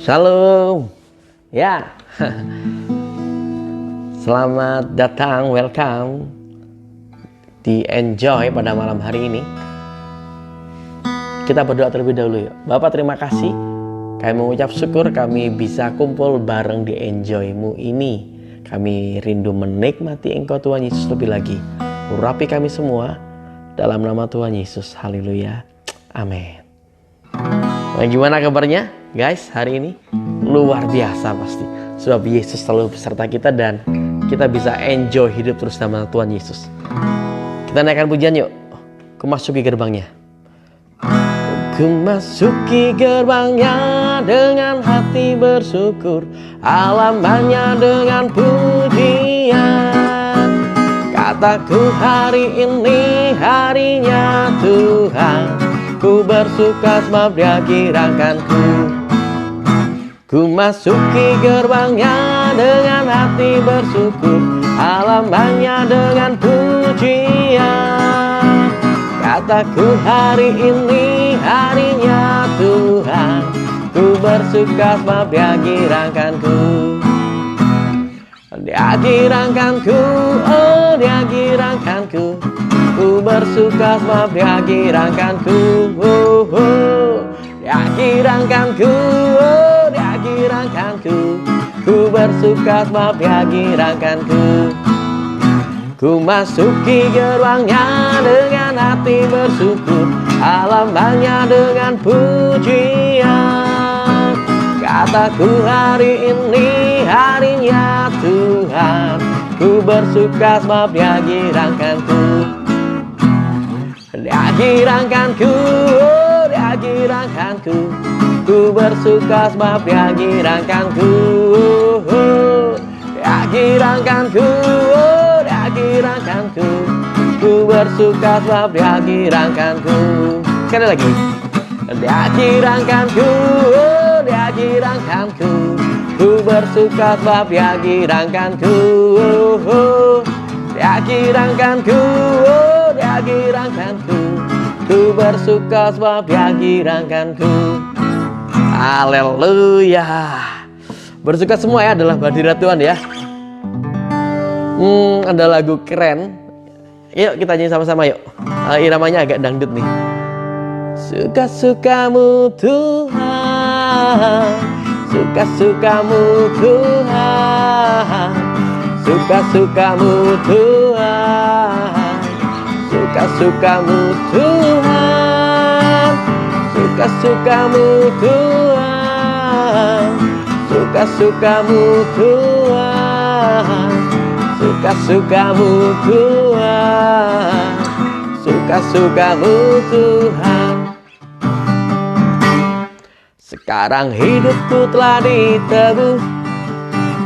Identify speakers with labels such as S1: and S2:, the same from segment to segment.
S1: Shalom. Ya. Selamat datang, welcome di Enjoy pada malam hari ini. Kita berdoa terlebih dahulu yuk. Bapak, terima kasih. Kami mengucap syukur kami bisa kumpul bareng di Enjoy-Mu ini. Kami rindu menikmati Engkau Tuhan Yesus lebih lagi. Urapi kami semua dalam nama Tuhan Yesus. Haleluya. Amin. Nah, gimana kabarnya guys hari ini? Luar biasa pasti. Sebab Yesus selalu beserta kita dan kita bisa enjoy hidup terus sama Tuhan Yesus. Kita naikkan pujian yuk. Ku masuki gerbangnya. Ku masuki gerbangnya dengan hati bersyukur, alamannya dengan pujian. Kataku hari ini harinya Tuhan, ku bersuka sebab Dia kirangkanku. Ku masuki gerbangnya dengan hati bersyukur, alamannya dengan pujian. Kataku hari ini harinya Tuhan, ku bersuka sebab Dia kirangkanku. Dia kirangkanku, oh Dia kirangkanku. Ku bersuka sebab Dia kirangkanku, oh, oh. Dia kirangkanku, oh Dia kirangkanku. Ku bersuka sebab Dia kirangkanku. Ku masuki gerbangnya dengan hati bersyukur, alamannya dengan pujian. Kataku hari ini harinya Tuhan, ku bersuka sebab Dia kirangkanku. Dia kirangkanku, oh Dia kirangkanku. Ku bersuka sebab Dia kirangkanku, oh, oh. Dia kirangkanku, oh Dia kirangkanku. Ku bersuka sebab Dia kirangkanku. Sekali lagi. Dia kirangkanku, oh Dia kirangkanku. Ku bersuka sebab Dia kirangkanku, oh, oh. Dia kirangkanku, oh Dia kirangkanku. Ku bersuka sebab Dia kirangkanku. Haleluya. Bersuka semua ya adalah hadirat Tuhan ya. Ada lagu keren. Yuk kita nyanyi sama-sama yuk. Iramanya agak dangdut nih. Suka-sukamu Tuhan, suka-sukamu Tuhan, suka-sukamu Tuhan, suka-sukamu Tuhan, suka-sukamu Tuhan, suka-sukamu Tuhan, suka-sukamu Tuhan, suka-sukamu Tuhan. Sekarang hidupku telah ditebus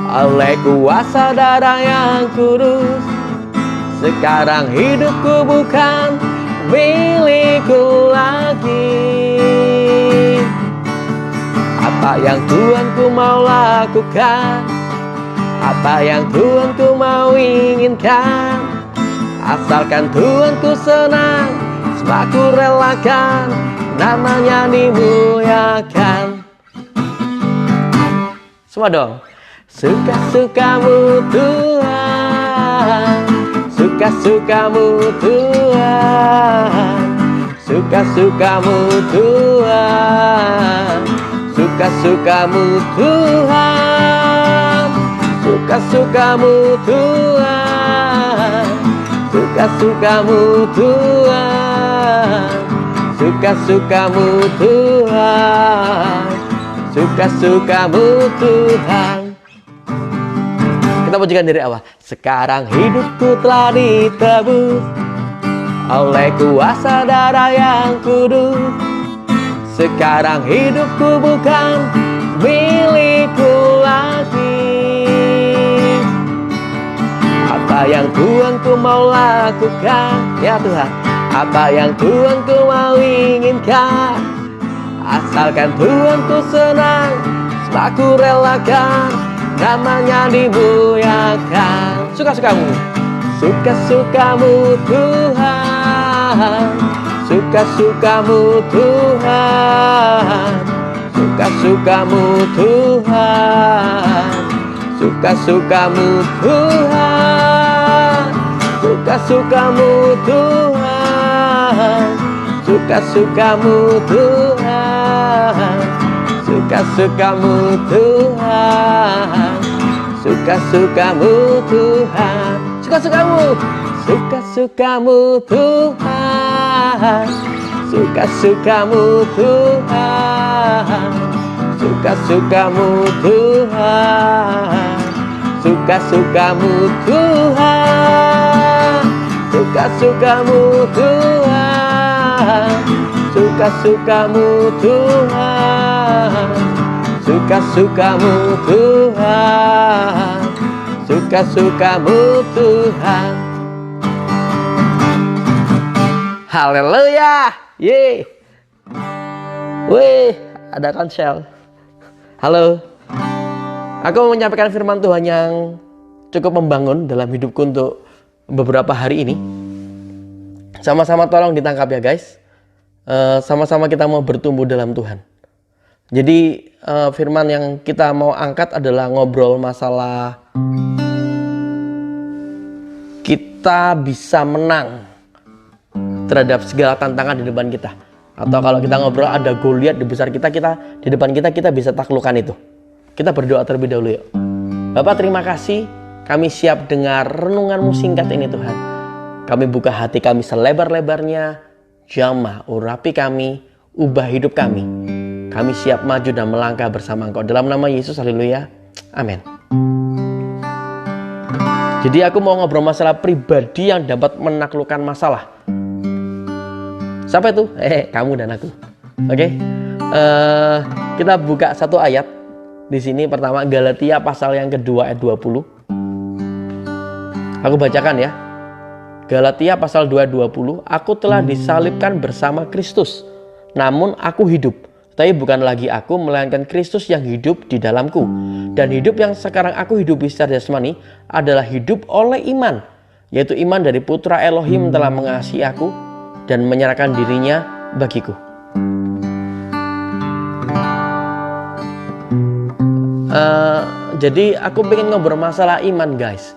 S1: oleh kuasa darah yang kudus. Sekarang hidupku bukan milikku lagi. Apa yang Tuhanku mau lakukan, apa yang Tuhanku mau inginkan, asalkan Tuhanku senang, sebab ku relakan namanya dimuliakan. Semua dong. Suka-sukamu Tuhan, suka-sukamu Tuhan, suka-sukamu Tuhan, suka-sukamu Tuhan, suka-sukamu Tuhan, suka-sukamu Tuhan, suka-sukamu Tuhan, suka-sukamu Tuhan. Kita pujikan dari awal. Sekarang hidupku telah ditebus oleh kuasa darah yang kudus. Sekarang hidupku bukan milikku lagi. Apa yang Tuhanku mau lakukan, ya Tuhan, apa yang Tuhanku mau inginkan, asalkan Tuhanku senang, sebab ku relakan namanya dimuliakan. Suka-sukamu, suka-sukamu Tuhan, suka-sukamu Tuhan, suka-sukamu Tuhan, suka-sukamu Tuhan, suka-sukamu Tuhan, suka-sukamu Tuhan, suka-sukamu Tuhan, suka-sukamu Tuhan, suka-sukamu, suka-sukamu Tuhan, suka-sukamu Tuhan, suka-sukamu Tuhan, suka-sukamu Tuhan, suka-sukamu Tuhan, suka-sukamu Tuhan, suka-sukamu Tuhan, suka-sukamu Tuhan. Haleluya. Ye. Wih, ada konsel. Halo. Aku mau menyampaikan firman Tuhan yang cukup membangun dalam hidupku untuk beberapa hari ini. Sama-sama tolong ditangkap ya guys. Sama-sama kita mau bertumbuh dalam Tuhan. Jadi firman yang kita mau angkat adalah ngobrol masalah kita bisa menang terhadap segala tantangan di depan kita. Atau kalau kita ngobrol ada Goliat di besar kita di depan kita bisa taklukkan itu. Kita berdoa terlebih dahulu yuk. Bapak, terima kasih kami siap dengar renunganmu singkat ini Tuhan. Kami buka hati kami selebar-lebarnya. Jamah, urapi kami, ubah hidup kami. Kami siap maju dan melangkah bersama Engkau. Dalam nama Yesus, haleluya. Amin. Jadi aku mau ngobrol masalah pribadi yang dapat menaklukkan masalah. Siapa itu? Kamu dan aku. Oke. Kita buka satu ayat. Di sini pertama Galatia pasal yang kedua ayat 20. Aku bacakan ya. Galatia pasal 2:20. Aku telah disalibkan bersama Kristus. Namun aku hidup. Tapi bukan lagi aku, melainkan Kristus yang hidup di dalamku. Dan hidup yang sekarang aku hidupi secara jasmani adalah hidup oleh iman. Yaitu iman dari Putra Elohim telah mengasihi aku dan menyerahkan dirinya bagiku. Jadi aku pengen ngobrol masalah iman guys.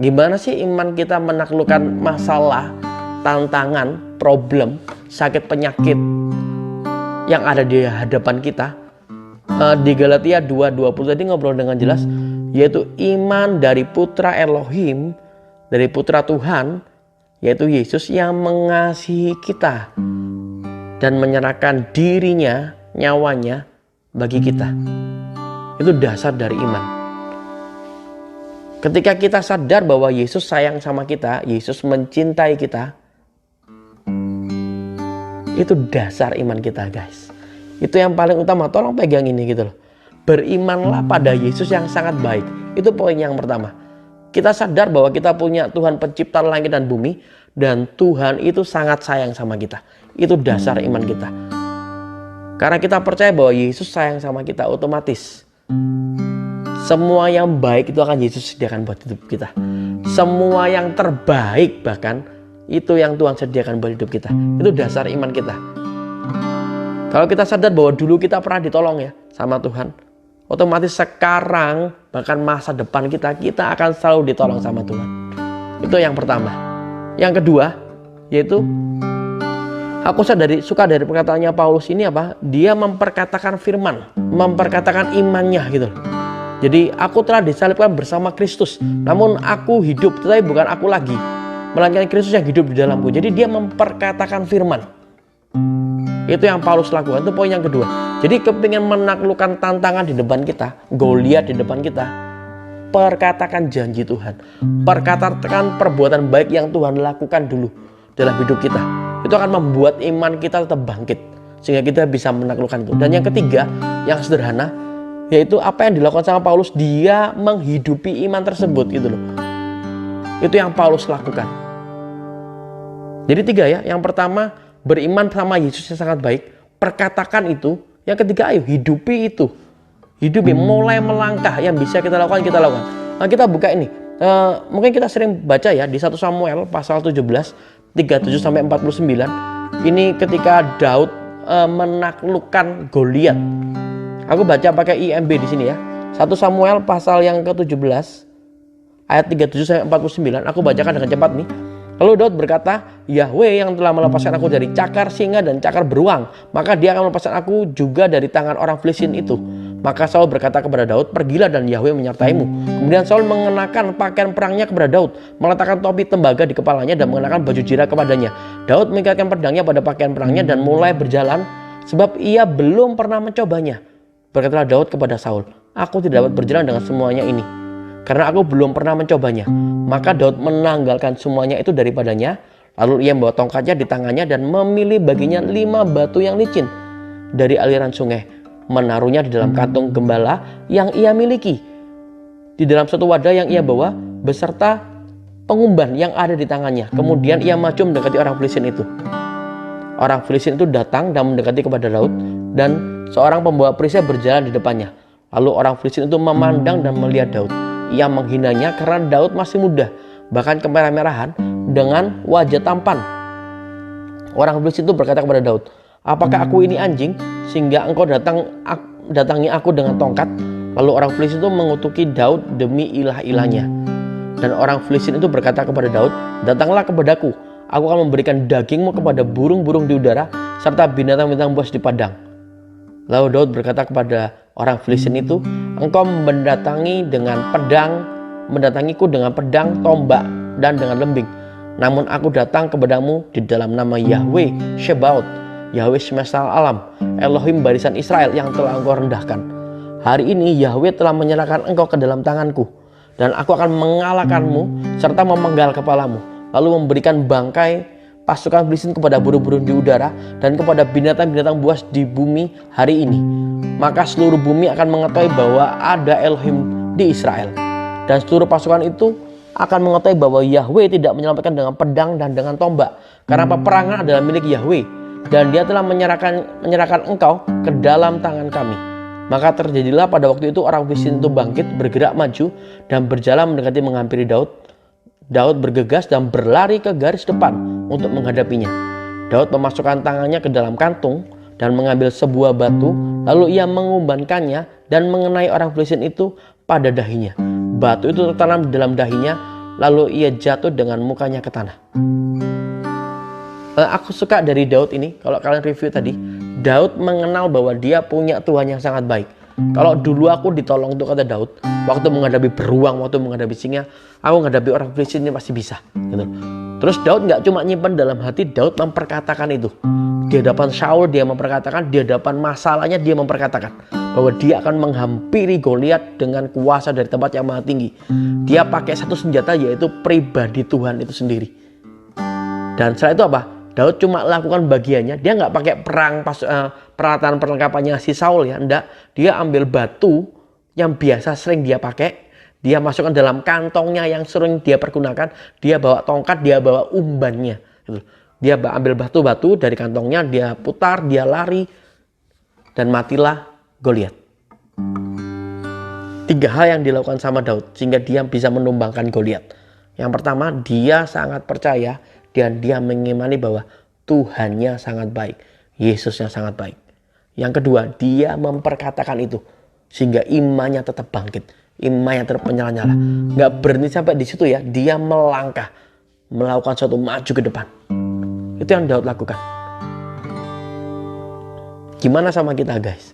S1: Gimana sih iman kita menaklukkan masalah, tantangan, problem, sakit penyakit yang ada di hadapan kita. Di Galatia 2:20 tadi ngobrol dengan jelas, yaitu iman dari Putra Elohim, dari Putra Tuhan, yaitu Yesus yang mengasihi kita dan menyerahkan dirinya, nyawanya bagi kita. Itu dasar dari iman. Ketika kita sadar bahwa Yesus sayang sama kita, Yesus mencintai kita, itu dasar iman kita guys. Itu yang paling utama, tolong pegang ini gitu loh. Berimanlah pada Yesus yang sangat baik. Itu poin yang pertama. Kita sadar bahwa kita punya Tuhan pencipta langit dan bumi, dan Tuhan itu sangat sayang sama kita. Itu dasar iman kita. Karena kita percaya bahwa Yesus sayang sama kita, otomatis semua yang baik itu akan Yesus sediakan buat hidup kita. Semua yang terbaik bahkan itu yang Tuhan sediakan buat hidup kita. Itu dasar iman kita. Kalau kita sadar bahwa dulu kita pernah ditolong ya sama Tuhan, otomatis sekarang bahkan masa depan kita akan selalu ditolong sama Tuhan. Itu yang pertama. Yang kedua yaitu aku suka dari perkataannya Paulus ini apa? Dia memperkatakan firman, memperkatakan imannya gitu. Jadi aku telah disalibkan bersama Kristus, namun aku hidup, tetapi bukan aku lagi, melainkan Kristus yang hidup di dalamku. Jadi dia memperkatakan firman. Itu yang Paulus lakukan. Itu poin yang kedua. Jadi kepingin menaklukkan tantangan di depan kita, Goliat di depan kita, perkatakan janji Tuhan, perkatakan perbuatan baik yang Tuhan lakukan dulu dalam hidup kita. Itu akan membuat iman kita tetap bangkit, sehingga kita bisa menaklukkan itu. Dan yang ketiga, yang sederhana, yaitu apa yang dilakukan sama Paulus, dia menghidupi iman tersebut gitu loh. Itu yang Paulus lakukan. Jadi tiga ya. Yang pertama, beriman sama Yesus yang sangat baik, perkatakan itu. Yang ketiga, ayo hidupi itu. Hidupi, mulai melangkah. Yang bisa kita lakukan, kita lakukan. Nah, kita buka ini. Mungkin kita sering baca ya di 1 Samuel pasal 17 37-49. Ini ketika Daud menaklukkan Goliat. Aku baca pakai IMB di sini ya. 1 Samuel pasal yang ke-17 ayat 37 sampai 49. Aku bacakan dengan cepat nih. Lalu Daud berkata, Yahweh yang telah melepaskan aku dari cakar singa dan cakar beruang, maka dia akan melepaskan aku juga dari tangan orang Filistin itu. Maka Saul berkata kepada Daud, pergilah dan Yahweh menyertaimu. Kemudian Saul mengenakan pakaian perangnya kepada Daud, meletakkan topi tembaga di kepalanya dan mengenakan baju jira kepadanya. Daud mengikatkan pedangnya pada pakaian perangnya dan mulai berjalan, sebab ia belum pernah mencobanya. Berkatalah Daud kepada Saul, aku tidak dapat berjalan dengan semuanya ini, karena aku belum pernah mencobanya. Maka Daud menanggalkan semuanya itu daripadanya. Lalu ia membawa tongkatnya di tangannya dan memilih baginya 5 batu yang licin dari aliran sungai, menaruhnya di dalam kantung gembala yang ia miliki, di dalam satu wadah yang ia bawa, beserta pengumban yang ada di tangannya. Kemudian ia maju mendekati orang Filistin itu. Orang Filistin itu datang dan mendekati kepada Daud, dan seorang pembawa perisai berjalan di depannya. Lalu orang Filistin itu memandang dan melihat Daud. Ia menghinanya karena Daud masih muda, bahkan kemerah-merahan, dengan wajah tampan. Orang Filistin itu berkata kepada Daud, apakah aku ini anjing sehingga engkau datangi aku dengan tongkat? Lalu orang Filistin itu mengutuki Daud demi ilah-ilahnya. Dan orang Filistin itu berkata kepada Daud, datanglah kepadaku, aku akan memberikan dagingmu kepada burung-burung di udara serta binatang-binatang buas di padang. Lalu Daud berkata kepada orang Filistin itu, engkau mendatangiku dengan pedang, tombak, dan dengan lembing. Namun aku datang kepadamu di dalam nama Yahweh Shebaot, Yahweh semesta alam, Elohim barisan Israel yang telah engkau rendahkan. Hari ini Yahweh telah menyerahkan engkau ke dalam tanganku, dan aku akan mengalahkanmu serta memenggal kepalamu, lalu memberikan bangkai pasukan Filistin kepada burung-burung di udara dan kepada binatang-binatang buas di bumi hari ini. Maka seluruh bumi akan mengetahui bahwa ada Elohim di Israel, dan seluruh pasukan itu akan mengetahui bahwa Yahweh tidak menyelamatkan dengan pedang dan dengan tombak, karena peperangan adalah milik Yahweh, dan dia telah menyerahkan engkau ke dalam tangan kami. Maka terjadilah pada waktu itu orang Filistin itu bangkit, bergerak maju dan berjalan mendekati menghampiri Daud. Daud bergegas dan berlari ke garis depan untuk menghadapinya. Daud memasukkan tangannya ke dalam kantung dan mengambil sebuah batu, lalu ia mengumbankannya dan mengenai orang Filistin itu pada dahinya. Batu itu tertanam di dalam dahinya, lalu ia jatuh dengan mukanya ke tanah. Aku suka dari Daud ini, kalau kalian review tadi, Daud mengenal bahwa dia punya Tuhan yang sangat baik. Kalau dulu aku ditolong tuh, kata Daud, waktu menghadapi beruang, waktu menghadapi singa, aku menghadapi orang Filistin ini pasti bisa gitu. Terus Daud gak cuma nyimpan dalam hati, Daud memperkatakan itu. Di hadapan Saul dia memperkatakan, di hadapan masalahnya dia memperkatakan bahwa dia akan menghampiri Goliat dengan kuasa dari tempat yang maha tinggi. Dia pakai satu senjata, yaitu pribadi Tuhan itu sendiri. Dan setelah itu apa? Daud cuma lakukan bagiannya. Dia nggak pakai peralatan perlengkapannya si Saul ya, enggak. Dia ambil batu yang biasa sering dia pakai, dia masukkan dalam kantongnya yang sering dia pergunakan. Dia bawa tongkat, dia bawa umbannya gitu. Dia ambil batu-batu dari kantongnya, dia putar, dia lari, dan matilah Goliat. 3 hal yang dilakukan sama Daud sehingga dia bisa menumbangkan Goliat. Yang pertama, dia sangat percaya dan dia mengimani bahwa Tuhannya sangat baik, Yesusnya sangat baik. Yang kedua, dia memperkatakan itu sehingga imannya tetap bangkit, imannya tetap menyala-nyala. Gak berhenti sampai di situ ya, dia melangkah, melakukan suatu maju ke depan. Itu yang Daud lakukan. Gimana sama kita guys?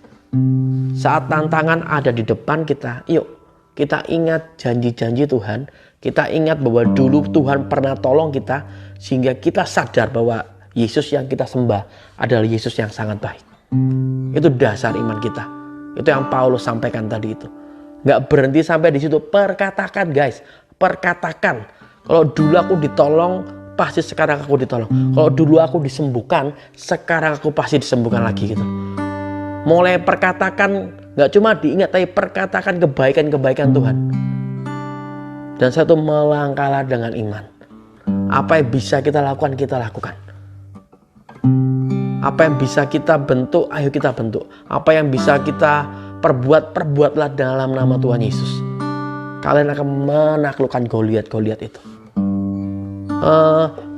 S1: Saat tantangan ada di depan kita, yuk kita ingat janji-janji Tuhan. Kita ingat bahwa dulu Tuhan pernah tolong kita, sehingga kita sadar bahwa Yesus yang kita sembah adalah Yesus yang sangat baik. Itu dasar iman kita. Itu yang Paulus sampaikan tadi itu. Gak berhenti sampai di situ. Perkatakan guys, perkatakan. Kalau dulu aku ditolong, pasti sekarang aku ditolong. Kalau dulu aku disembuhkan, sekarang aku pasti disembuhkan lagi gitu. Mulai perkatakan, gak cuma diingat, tapi perkatakan kebaikan-kebaikan Tuhan. Dan satu, melangkahlah dengan iman. Apa yang bisa kita lakukan, kita lakukan. Apa yang bisa kita bentuk, ayo kita bentuk. Apa yang bisa kita perbuat, perbuatlah dalam nama Tuhan Yesus. Kalian akan menaklukkan Goliat itu.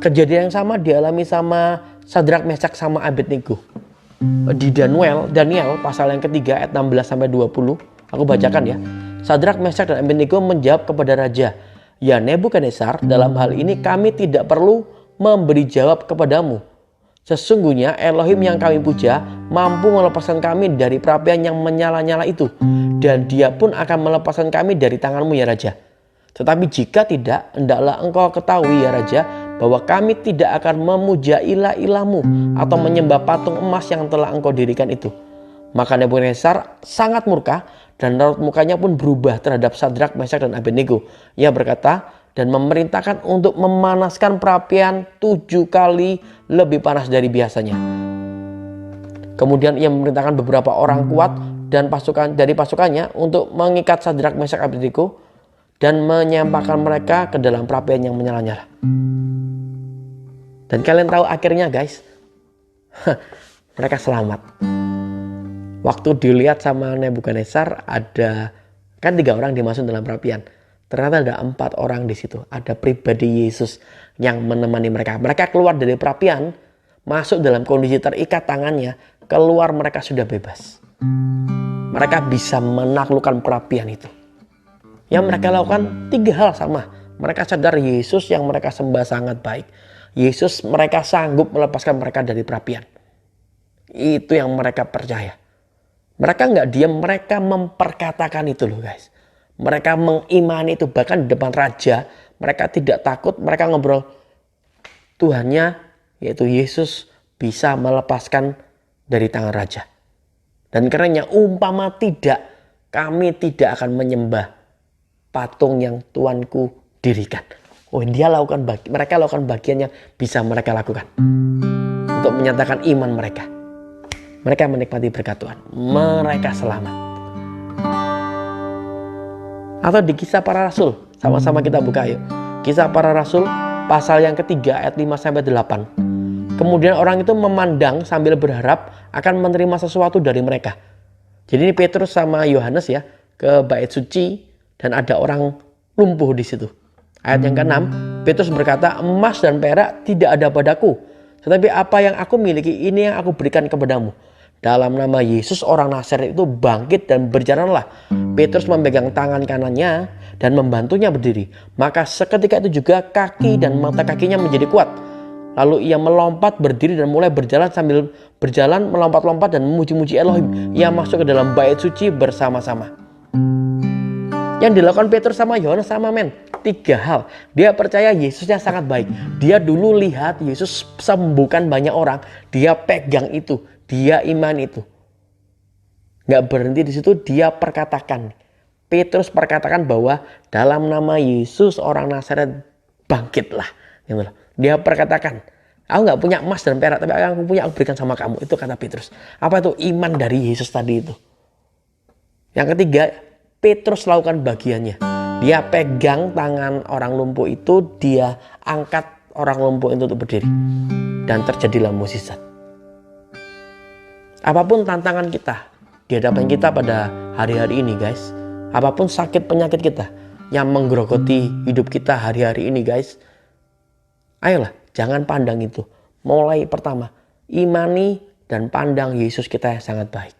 S1: Kejadian yang sama dialami sama Sadrak, Mesak, sama Abednego. di Daniel pasal yang ketiga ayat 16 sampai 20. Aku bacakan ya. Sadrak, Mesak, dan Abednego menjawab kepada raja, "Ya Nebukadnezar, dalam hal ini kami tidak perlu memberi jawab kepadamu. Sesungguhnya Elohim yang kami puja mampu melepaskan kami dari perapian yang menyala-nyala itu, dan dia pun akan melepaskan kami dari tanganmu ya raja. Tetapi jika tidak, hendaklah engkau ketahui ya raja, bahwa kami tidak akan memuja ilah-ilahmu atau menyembah patung emas yang telah engkau dirikan itu." Maka Nebukadnezar sangat murka dan raut mukanya pun berubah terhadap Sadrak, Mesak, dan Abednego. Ia berkata dan memerintahkan untuk memanaskan perapian 7 kali lebih panas dari biasanya. Kemudian ia memerintahkan beberapa orang kuat dan pasukannya untuk mengikat Sadrak, Mesak, Abednego dan menyampaikan mereka ke dalam perapian yang menyala-nyala. Dan kalian tahu akhirnya guys, mereka selamat. Waktu dilihat sama Nebukadnezar, ada kan 3 orang dimasuk dalam perapian. Ternyata ada 4 orang di situ. Ada pribadi Yesus yang menemani mereka. Mereka keluar dari perapian, masuk dalam kondisi terikat tangannya, keluar mereka sudah bebas. Mereka bisa menaklukkan perapian itu. Yang mereka lakukan 3 hal sama. Mereka sadar Yesus yang mereka sembah sangat baik. Yesus mereka sanggup melepaskan mereka dari perapian. Itu yang mereka percaya. Mereka nggak diam, mereka memperkatakan itu loh guys. Mereka mengimani itu, bahkan di depan raja. Mereka tidak takut, mereka ngobrol. Tuhannya yaitu Yesus bisa melepaskan dari tangan raja. Dan karenanya umpama tidak, kami tidak akan menyembah patung yang Tuanku dirikan. Oh, mereka lakukan bagian yang bisa mereka lakukan untuk menyatakan iman mereka. Mereka menikmati berkat Tuhan. Mereka selamat. Atau di Kisah Para Rasul, sama-sama kita buka yuk. Kisah Para Rasul pasal yang ketiga ayat 5-8. Kemudian orang itu memandang sambil berharap akan menerima sesuatu dari mereka. Jadi ini Petrus sama Yohanes ya ke bait suci dan ada orang lumpuh di situ. Ayat yang ke-6, Petrus berkata, "Emas dan perak tidak ada padaku, tetapi apa yang aku miliki ini yang aku berikan kepadamu. Dalam nama Yesus orang Nazaret itu bangkit dan berjalanlah." Petrus memegang tangan kanannya dan membantunya berdiri. Maka seketika itu juga kaki dan mata kakinya menjadi kuat. Lalu ia melompat berdiri dan mulai berjalan, sambil berjalan melompat-lompat dan memuji-muji Elohim. Ia masuk ke dalam bait suci bersama-sama. Yang dilakukan Petrus sama Yohanes sama 3 hal. Dia percaya Yesusnya sangat baik. Dia dulu lihat Yesus sembuhkan banyak orang. Dia pegang itu. Dia iman itu. Gak berhenti di situ, dia perkatakan. Petrus perkatakan bahwa dalam nama Yesus orang Nazaret bangkitlah. Dia perkatakan, "Aku gak punya emas dan perak, tapi aku punya, aku berikan sama kamu." Itu kata Petrus. Apa itu? Iman dari Yesus tadi itu. Yang ketiga, Petrus lakukan bagiannya. Dia pegang tangan orang lumpuh itu, dia angkat orang lumpuh itu untuk berdiri. Dan terjadilah mukjizat. Apapun tantangan kita di hadapan kita pada hari-hari ini guys, apapun sakit penyakit kita yang menggerogoti hidup kita hari-hari ini guys, ayolah jangan pandang itu. Mulai pertama, imani dan pandang Yesus kita yang sangat baik.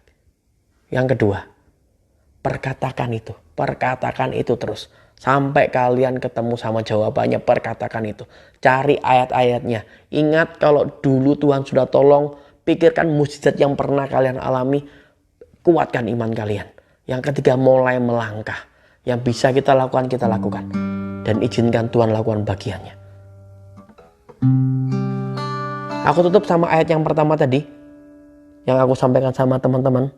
S1: Yang kedua, perkatakan itu terus. Sampai kalian ketemu sama jawabannya, perkatakan itu. Cari ayat-ayatnya. Ingat kalau dulu Tuhan sudah tolong, pikirkan mukjizat yang pernah kalian alami, kuatkan iman kalian. Yang ketiga, mulai melangkah. Yang bisa kita lakukan, kita lakukan. Dan izinkan Tuhan lakukan bagiannya. Aku tutup sama ayat yang pertama tadi, yang aku sampaikan sama teman-teman.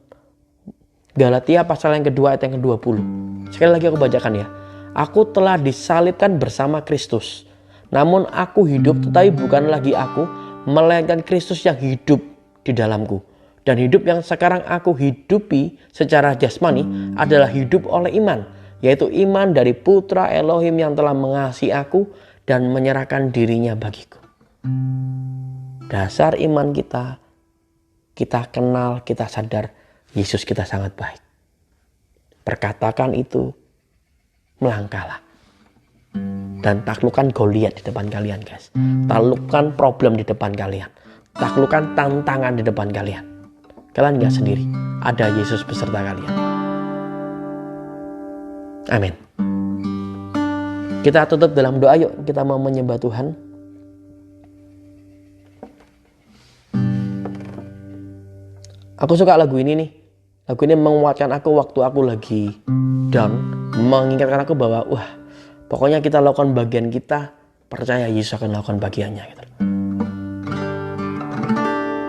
S1: Galatia pasal yang kedua ayat yang ke-20. Sekali lagi aku bacakan ya. "Aku telah disalibkan bersama Kristus. Namun aku hidup, tetapi bukan lagi aku, melainkan Kristus yang hidup di dalamku. Dan hidup yang sekarang aku hidupi secara jasmani adalah hidup oleh iman, yaitu iman dari Putra Elohim yang telah mengasihi aku dan menyerahkan dirinya bagiku." Dasar iman kita kenal, kita sadar Yesus kita sangat baik. Perkatakan itu, melangkahlah. Dan taklukkan Goliat di depan kalian guys. Taklukkan problem di depan kalian. Taklukkan tantangan di depan kalian. Kalian gak sendiri, ada Yesus beserta kalian. Amin. Kita tutup dalam doa, yuk kita mau menyembah Tuhan. Aku suka lagu ini nih. Lagu ini menguatkan aku waktu aku lagi down, mengingatkan aku bahwa pokoknya kita lakukan bagian kita, percaya Yesus akan lakukan bagiannya gitu.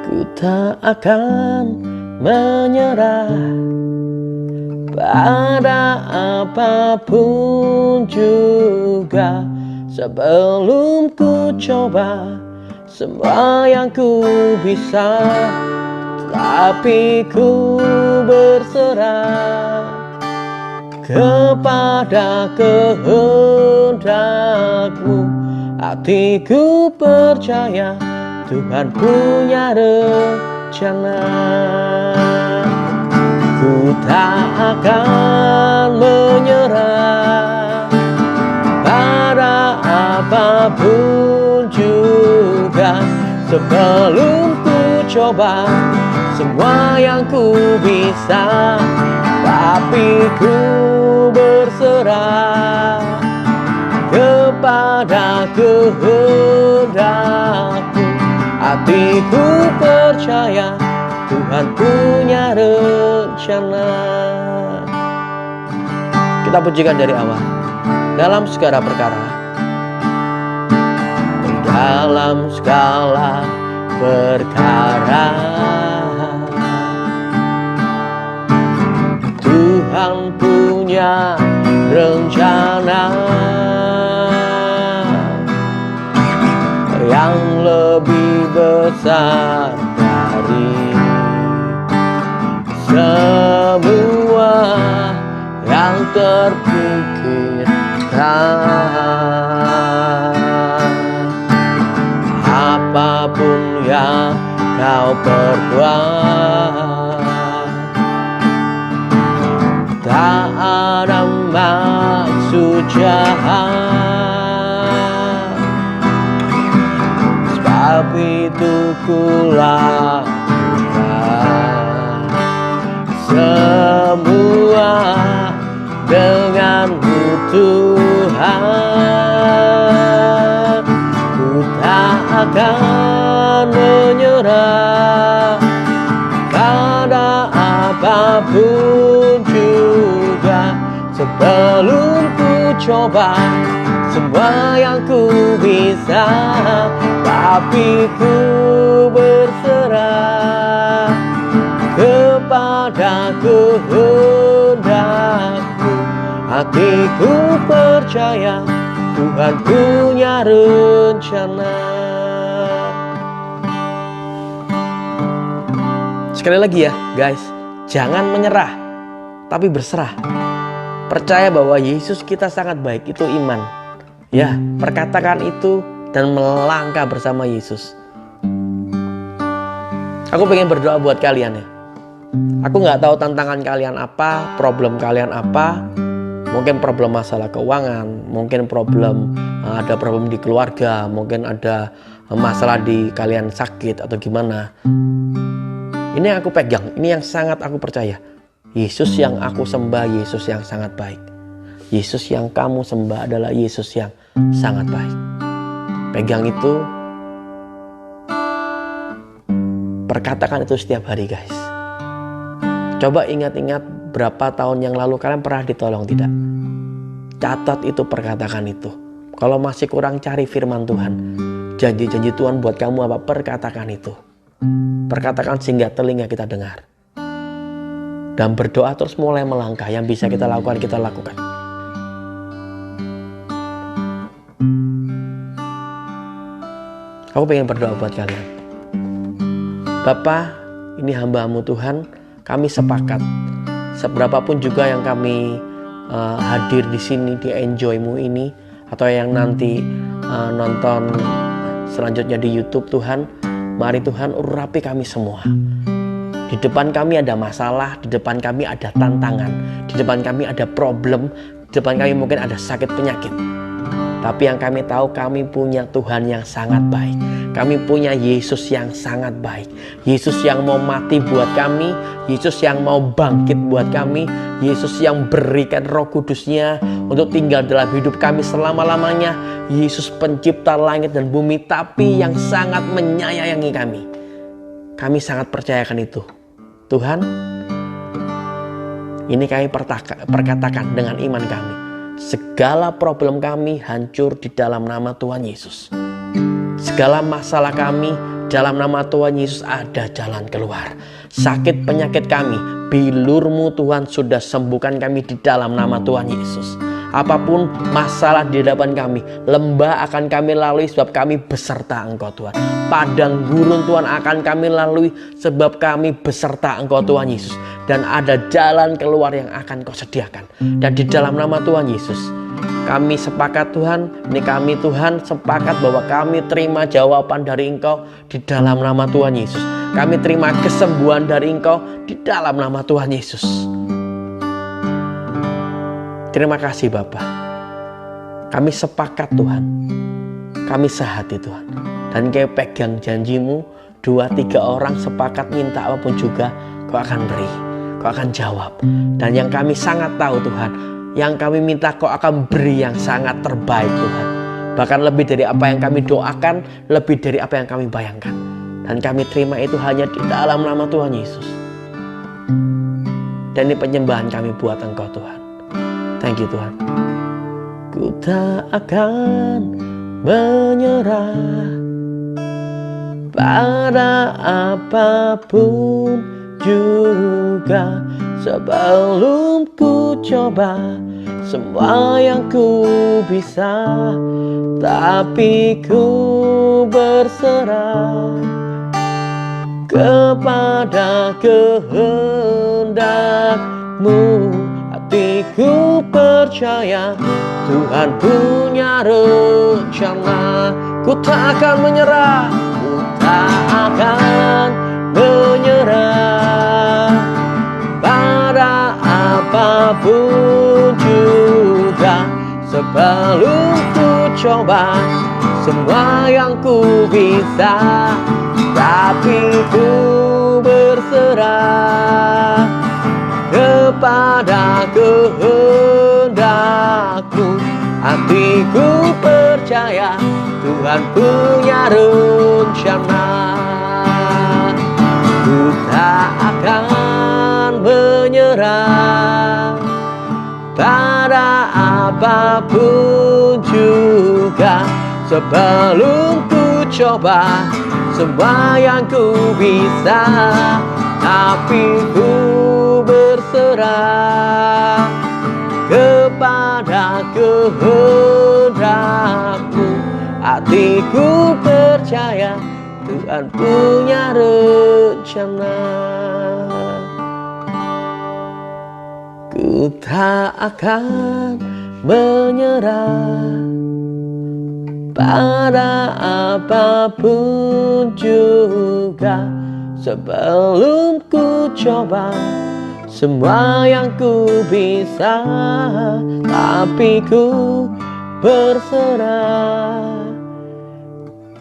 S1: Ku tak akan menyerah pada apapun juga, sebelum ku coba semua yang ku bisa, tapi ku berserah kepada kehendak-Mu. Hatiku percaya Tuhan punya rencana. Ku tak akan menyerah pada apapun juga, sebelum ku coba semua yang ku bisa, tapi ku berserah kepada kehendak-Mu. Hatiku percaya Tuhan punya rencana. Kita pujikan dari awal. Dalam segala perkara, dalam segala perkara, Tuhan punya rencana yang lebih besar dari semua yang terpikirkan. Apapun yang kau perbuat, tak ada maksud jahat, sebab itu ku lakukan semua denganmu Tuhan. Ku tak akan menyerah pada apapun juga, sebelum ku coba semua yang ku bisa, tapi ku berserah kepada kehendak-Mu. Hatiku percaya Tuhan punya rencana. Sekali lagi ya guys, jangan menyerah, tapi berserah. Percaya bahwa Yesus kita sangat baik, itu iman. Ya, perkatakan itu dan melangkah bersama Yesus. Aku pengen berdoa buat kalian ya. Aku gak tahu tantangan kalian apa, problem kalian apa. Mungkin problem masalah keuangan, mungkin ada problem di keluarga, mungkin ada masalah di kalian sakit atau gimana. Ini yang aku pegang, ini yang sangat aku percaya. Yesus yang aku sembah, Yesus yang sangat baik. Yesus yang kamu sembah adalah Yesus yang sangat baik. Pegang itu, perkatakan itu setiap hari guys. Coba ingat-ingat berapa tahun yang lalu kalian pernah ditolong tidak? Catat itu, perkatakan itu. Kalau masih kurang, cari firman Tuhan. Janji-janji Tuhan buat kamu apa? Perkatakan itu. Perkatakan sehingga telinga kita dengar. Dan berdoa terus, mulai melangkah. Yang bisa kita lakukan, kita lakukan. Aku pengen berdoa buat kalian. Bapa, ini hamba-Mu Tuhan, kami sepakat. Seberapapun juga yang kami hadir di sini di Enjoy-Mu ini, atau yang nanti nonton selanjutnya di YouTube Tuhan, mari Tuhan urapi kami semua. Di depan kami ada masalah, di depan kami ada tantangan, di depan kami ada problem, di depan kami mungkin ada sakit penyakit. Tapi yang kami tahu, kami punya Tuhan yang sangat baik. Kami punya Yesus yang sangat baik. Yesus yang mau mati buat kami. Yesus yang mau bangkit buat kami. Yesus yang berikan Roh Kudus-Nya untuk tinggal dalam hidup kami selama-lamanya. Yesus pencipta langit dan bumi, tapi yang sangat menyayangi kami. Kami sangat percayakan itu. Tuhan, ini kami perkatakan dengan iman kami. Segala problem kami hancur di dalam nama Tuhan Yesus. Segala masalah kami dalam nama Tuhan Yesus ada jalan keluar. Sakit penyakit kami, bilur-Mu Tuhan sudah sembuhkan kami di dalam nama Tuhan Yesus. Apapun masalah di hadapan kami, lembah akan kami lalui sebab kami beserta Engkau Tuhan. Padang gurun Tuhan akan kami lalui sebab kami beserta Engkau Tuhan Yesus. Dan ada jalan keluar yang akan Kau sediakan. Dan di dalam nama Tuhan Yesus, kami sepakat Tuhan, ini kami Tuhan sepakat bahwa kami terima jawaban dari Engkau di dalam nama Tuhan Yesus. Kami terima kesembuhan dari Engkau di dalam nama Tuhan Yesus. Terima kasih Bapa. Kami sepakat Tuhan. Kami sehati Tuhan. Dan Kau pegang janji-Mu, 2-3 orang sepakat minta apapun juga Kau akan beri. Kau akan jawab. Dan yang kami sangat tahu Tuhan, yang kami minta Kau akan beri yang sangat terbaik Tuhan. Bahkan lebih dari apa yang kami doakan, lebih dari apa yang kami bayangkan. Dan kami terima itu hanya di dalam nama Tuhan Yesus. Dan ini penyembahan kami buat Engkau Tuhan. Thank you Tuhan. Ku tak akan menyerah pada apapun juga, sebelum ku coba semua yang ku bisa, tapi ku berserah kepada kehendak-Mu. Hatiku percaya Tuhan punya rencana. Ku tak akan menyerah, ku tak akan menyerah pada apapun juga, sebelum ku coba semua yang ku bisa, tapi ku berserah kepada kehendak-Mu. Hatiku percaya Tuhan punya rencana. Ku tak akan menyerah pada apapun juga, sebelum ku coba semua yang ku bisa, tapi ku berserah kepada kehendak-Mu. Hatiku percaya Tuhan punya rencana. Ku tak akan menyerah pada apapun juga, sebelum ku coba semua yang ku bisa, tapi ku berserah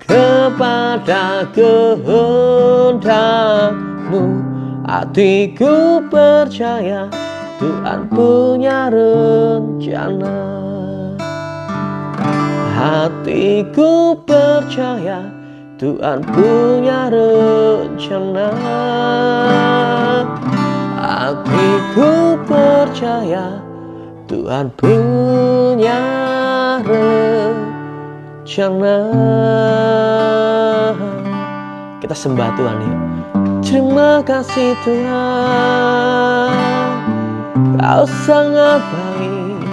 S1: kepada kehendak-Mu. Hatiku percaya Tuhan punya rencana. Hatiku percaya Tuhan punya rencana. Hatiku percaya Tuhan punya rencana. Kita sembah Tuhan ya. Terima kasih Tuhan, Kau sangat baik,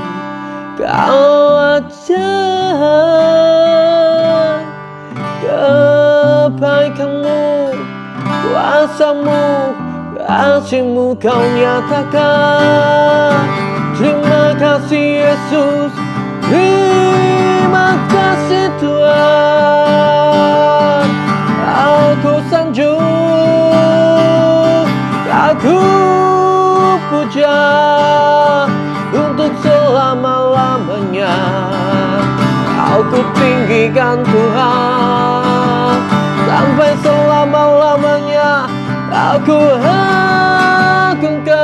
S1: Kau ajaib. Kebaikan-Mu, kuasa-Mu, kasih-Mu Kau nyatakan. Terima kasih Yesus, terima kasih Tuhan. Aku sanjung, aku puja untuk selama-lamanya. Aku tinggikan Tuhan, Aku agungkan,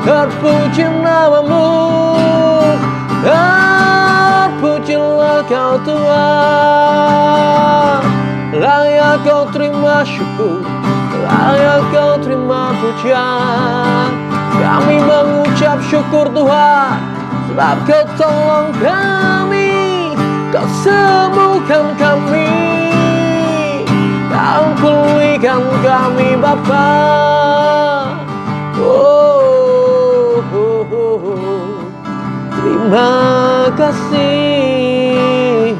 S1: terpuji namamu, terpujilah kau Tuhan. Layak kau terima syukur, layak kau terima pujian. Kami mengucap syukur Tuhan, sebab kau tolong kami, kau sembuhkan kami, kau pulihkan kami Bapa. Terima kasih,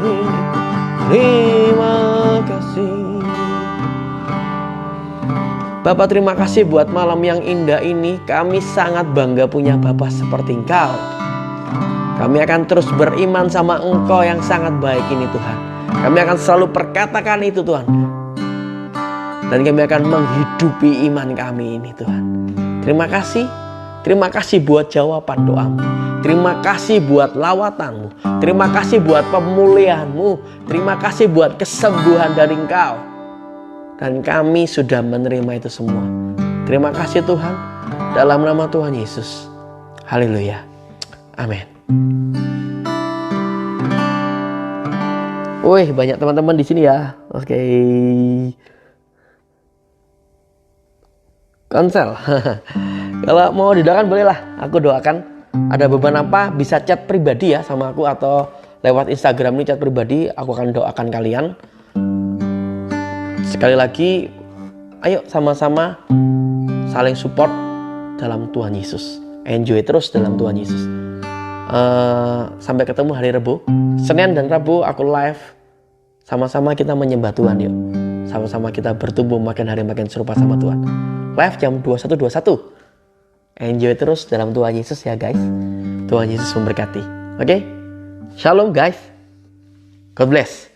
S1: terima kasih. Bapak, terima kasih buat malam yang indah ini. Kami sangat bangga punya Bapak seperti Engkau. Kami akan terus beriman sama Engkau yang sangat baik ini Tuhan. Kami akan selalu perkatakan itu Tuhan. Dan kami akan menghidupi iman kami ini Tuhan. Terima kasih. Terima kasih buat jawaban doamu. Terima kasih buat lawatanmu. Terima kasih buat pemulihanmu. Terima kasih buat kesembuhan dari Engkau. Dan kami sudah menerima itu semua. Terima kasih Tuhan. Dalam nama Tuhan Yesus. Haleluya. Amin. Wih, banyak teman-teman di sini ya. Oke. Konsel. Kalau mau didoakan bolehlah. Aku doakan. Ada beban apa bisa chat pribadi ya sama aku, atau lewat Instagram ini chat pribadi. Aku akan doakan kalian. Sekali lagi, ayo sama-sama saling support dalam Tuhan Yesus. Enjoy terus dalam Tuhan Yesus. Sampai ketemu hari Rabu. Senin dan Rabu aku live. Sama-sama kita menyembah Tuhan yuk. Sama-sama kita bertumbuh makin hari makin serupa sama Tuhan. Live jam 21.21. Enjoy terus dalam Tuhan Yesus ya guys. Tuhan Yesus memberkati. Oke? Shalom guys. God bless.